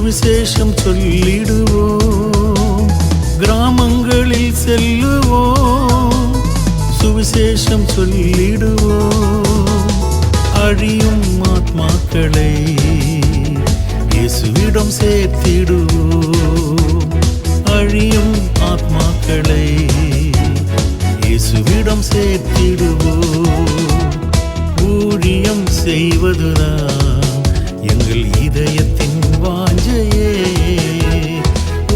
சுவிசேஷம் சொல்லிடுவோம், கிராமங்களில் செல்லுவோம், சுவிசேஷம் சொல்லிடுவோம். அழியும் ஆத்மாக்களை இயேசுவிடம் சேர்த்திடுவோம், அழியும் ஆத்மாக்களை இயேசுவிடம் சேர்த்திடுவோம். ஊழியம் செய்வதுதான் எங்கள் இதயத்தின் வாஞ்சையே,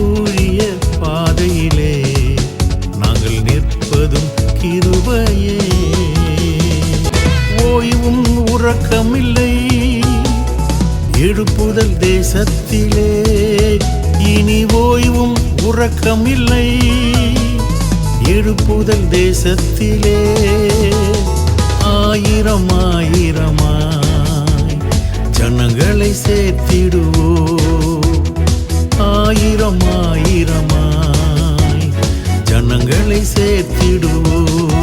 ஊழிய பாதையிலே நாங்கள் நிற்பதும் கிருபையே. ஓய்வும் உறக்கமில்லை எழுப்புதல் தேசத்திலே, இனி ஓய்வும் உறக்கமில்லை எழுப்புதல் தேசத்திலே. ஆயிரம் ஆயிரமாய் ஜனங்களை சேர்த்திடுவோம், ஆயிரம் ஆயிரமாய் ஜனங்களை சேர்த்திடுவோம்.